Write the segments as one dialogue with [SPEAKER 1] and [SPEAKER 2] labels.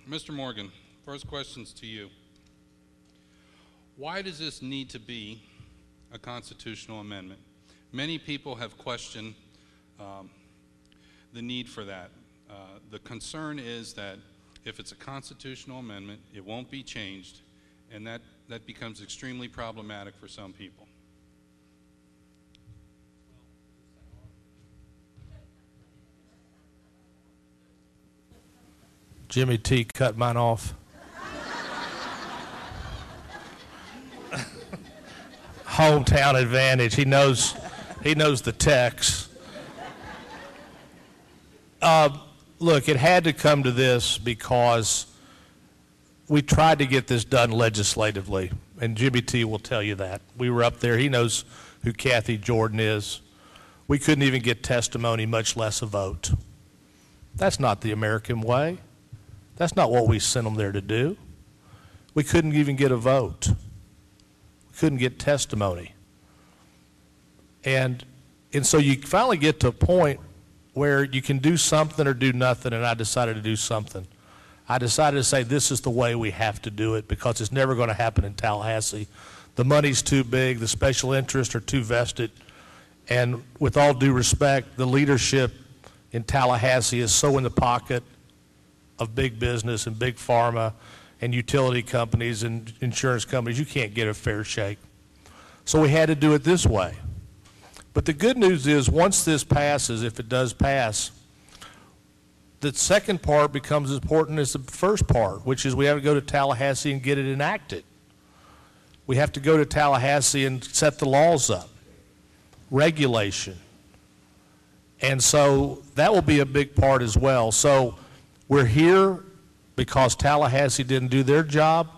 [SPEAKER 1] Mr. Morgan, first question's to you. Why does this need to be a constitutional amendment? Many people have questioned the need for that. The concern is that if it's a constitutional amendment, it won't be changed, and that becomes extremely problematic for some people.
[SPEAKER 2] Jimmie T cut mine off. Hometown advantage. He knows the text. Look, it had to come to this because we tried to get this done legislatively, and Jimmie T will tell you that. We were up there. He knows who Kathy Jordan is. We couldn't even get testimony, much less a vote. That's not the American way. That's not what we sent them there to do. We couldn't even get a vote. We couldn't get testimony. And so you finally get to a point where you can do something or do nothing, and I decided to do something. I decided to say this is the way we have to do it because it's never going to happen in Tallahassee. The money's too big, the special interests are too vested, and with all due respect, the leadership in Tallahassee is so in the pocket of big business and big pharma and utility companies and insurance companies, you can't get a fair shake. So we had to do it this way. But the good news is once this passes, if it does pass, the second part becomes as important as the first part, which is we have to go to Tallahassee and get it enacted. We have to go to Tallahassee and set the laws up, regulation. And so that will be a big part as well. So we're here because Tallahassee didn't do their job.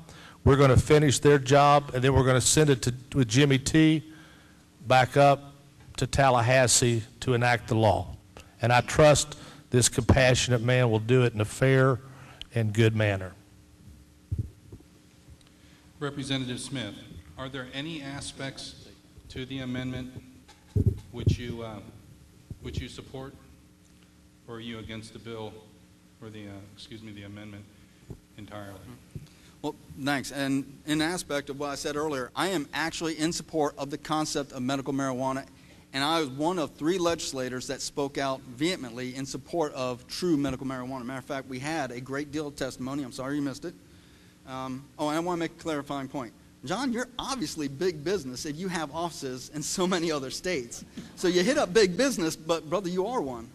[SPEAKER 2] We're going to finish their job, and then we're going to send it with Jimmie T back up to Tallahassee to enact the law. And I trust this compassionate man will do it in a fair and good manner.
[SPEAKER 1] Representative Smith, are there any aspects to the amendment which you support, or are you against the bill, or the amendment entirely?
[SPEAKER 3] Well, thanks. And in aspect of what I said earlier, I am actually in support of the concept of medical marijuana, and I was one of 3 legislators that spoke out vehemently in support of true medical marijuana. Matter of fact, we had a great deal of testimony. I'm sorry you missed it. And I want to make a clarifying point. John, you're obviously big business if you have offices in so many other states. So you hit up big business, but brother, you are one.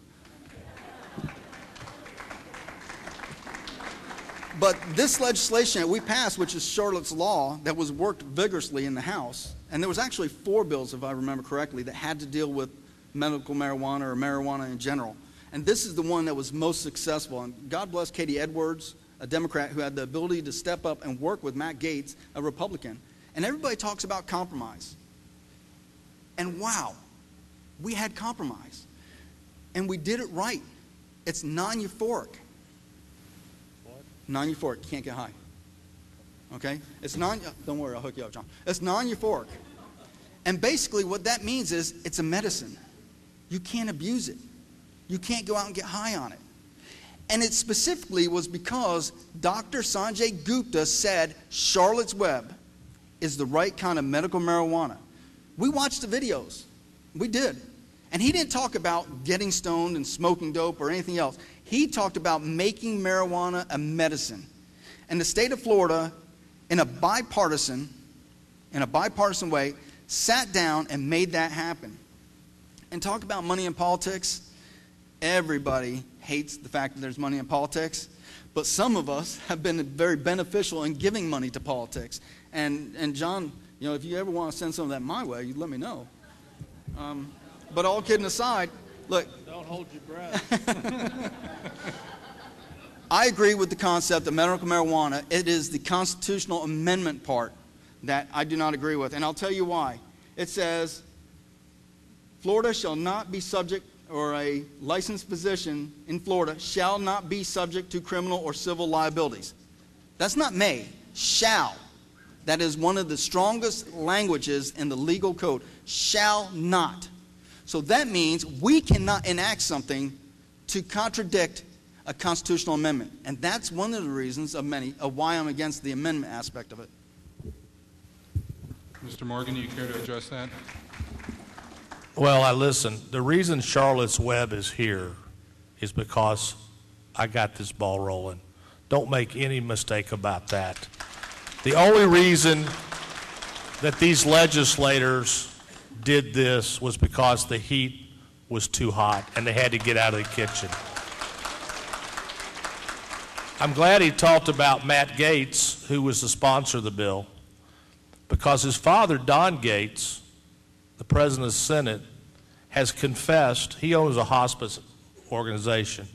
[SPEAKER 3] But this legislation that we passed, which is Charlotte's Law, that was worked vigorously in the House, and there was actually 4 bills, if I remember correctly, that had to deal with medical marijuana or marijuana in general. And this is the one that was most successful. And God bless Katie Edwards, a Democrat who had the ability to step up and work with Matt Gaetz, a Republican. And everybody talks about compromise. And wow, we had compromise. And we did it right. It's non-euphoric. Non-euphoric, you can't get high. Okay? It's don't worry, I'll hook you up, John. It's non-euphoric. And basically what that means is it's a medicine. You can't abuse it. You can't go out and get high on it. And it specifically was because Dr. Sanjay Gupta said Charlotte's Web is the right kind of medical marijuana. We watched the videos. We did. And he didn't talk about getting stoned and smoking dope or anything else. He talked about making marijuana a medicine. And the state of Florida, in a bipartisan way, sat down and made that happen. And talk about money in politics. Everybody hates the fact that there's money in politics. But some of us have been very beneficial in giving money to politics. And John, you know, if you ever want to send some of that my way, you let me know. But all kidding aside, look.
[SPEAKER 2] Don't hold your breath.
[SPEAKER 3] I agree with the concept of medical marijuana. It is the constitutional amendment part that I do not agree with. And I'll tell you why. It says, Florida shall not be subject, or a licensed physician in Florida shall not be subject to criminal or civil liabilities. That's not may, shall. That is one of the strongest languages in the legal code. Shall not. So that means we cannot enact something to contradict a constitutional amendment. And that's one of the reasons of many of why I'm against the amendment aspect of it.
[SPEAKER 1] Mr. Morgan, do you care to address that?
[SPEAKER 2] Well, I listen. The reason Charlotte's Web is here is because I got this ball rolling. Don't make any mistake about that. The only reason that these legislators did this was because the heat was too hot and they had to get out of the kitchen. I'm glad he talked about Matt Gaetz, who was the sponsor of the bill, because his father, Don Gaetz, the president of the Senate, has confessed, he owns a hospice organization,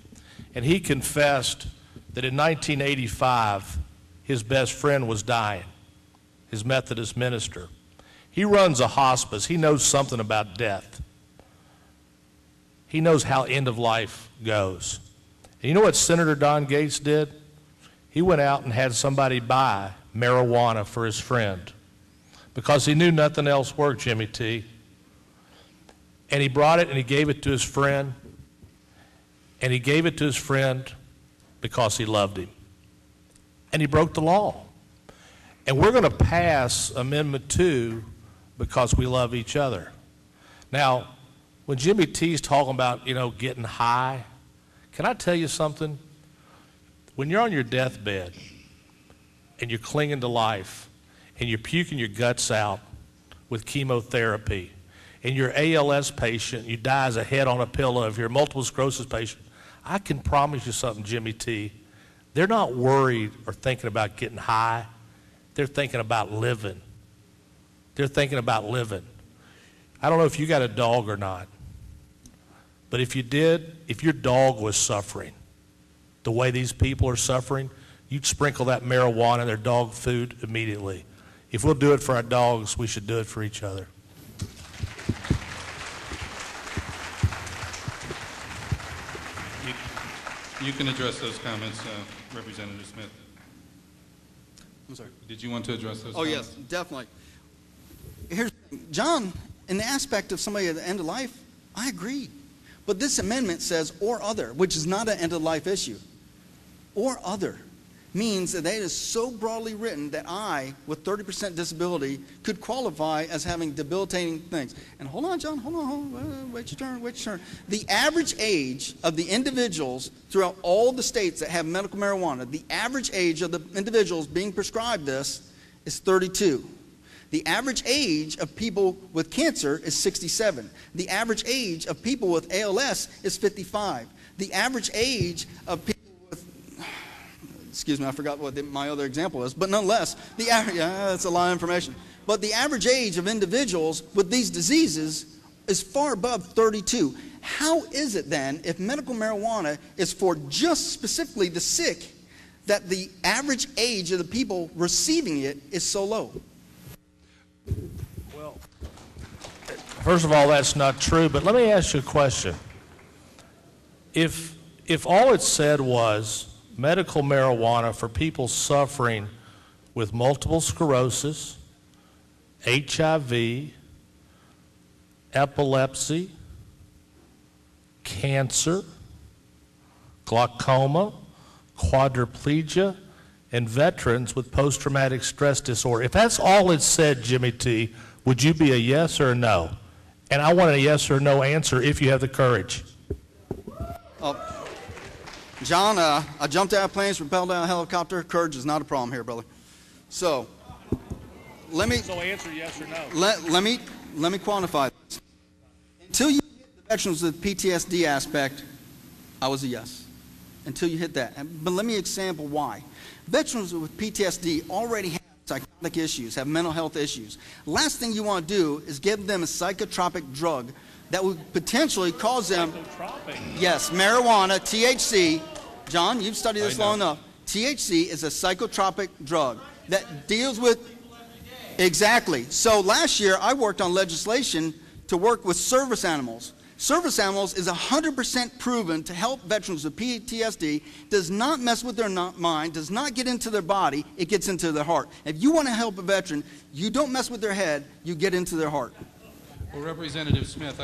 [SPEAKER 2] and he confessed that in 1985, his best friend was dying, his Methodist minister. He runs a hospice. He knows something about death. He knows how end of life goes. And you know what Senator Don Gaetz did? He went out and had somebody buy marijuana for his friend because he knew nothing else worked, Jimmie T. And he brought it and he gave it to his friend. And he gave it to his friend because he loved him. And he broke the law. And we're going to pass Amendment 2 because we love each other. Now, when Jimmie T's talking about, getting high, can I tell you something? When you're on your deathbed and you're clinging to life and you're puking your guts out with chemotherapy and you're an ALS patient, you die as a head on a pillow, if you're a multiple sclerosis patient, I can promise you something, Jimmie T. They're not worried or thinking about getting high. They're thinking about living. They're thinking about living. I don't know if you got a dog or not, but if you did, if your dog was suffering the way these people are suffering, you'd sprinkle that marijuana in their dog food immediately. If we'll do it for our dogs, we should do it for each other.
[SPEAKER 1] You can address those comments, Representative Smith.
[SPEAKER 3] I'm sorry.
[SPEAKER 1] Did you want to address those
[SPEAKER 3] Oh,
[SPEAKER 1] comments?
[SPEAKER 3] yes, definitely. Here's John, in the aspect of somebody at the end of life, I agree. But this amendment says or other, which is not an end of life issue. Or other means that it is so broadly written that I, with 30% disability, could qualify as having debilitating things. And hold on, John, hold on, wait your turn, wait your turn. The average age of the individuals throughout all the states that have medical marijuana, the average age of the individuals being prescribed this is 32. The average age of people with cancer is 67. The average age of people with ALS is 55. The average age of people with, excuse me, I forgot what my other example is, but nonetheless, yeah, that's a lot of information. But the average age of individuals with these diseases is far above 32. How is it then, if medical marijuana is for just specifically the sick, that the average age of the people receiving it is so low?
[SPEAKER 2] Well, first of all, that's not true, but let me ask you a question. If all it said was medical marijuana for people suffering with multiple sclerosis, HIV, epilepsy, cancer, glaucoma, quadriplegia, and veterans with post-traumatic stress disorder. If that's all it said, Jimmie T, would you be a yes or a no? And I want a yes or no answer if you have the courage.
[SPEAKER 3] John, I jumped out of planes, rappelled down a helicopter. Courage is not a problem here, brother. So, let me...
[SPEAKER 2] So answer yes or no.
[SPEAKER 3] Let me quantify this. Until you hit the veterans with PTSD aspect, I was a yes. Until you hit that. But let me example why. Veterans with PTSD already have psychotic issues, have mental health issues. Last thing you want to do is give them a psychotropic drug that would potentially cause them...
[SPEAKER 2] Psychotropic?
[SPEAKER 3] Yes, marijuana, THC. John, you've studied this long enough. THC is a psychotropic drug that deals with... Exactly. So last year, I worked on legislation to work with service animals. Service animals is 100% proven to help veterans with PTSD, does not mess with their mind, does not get into their body, it gets into their heart. If you want to help a veteran, you don't mess with their head, you get into their heart.
[SPEAKER 1] Well, Representative Smith,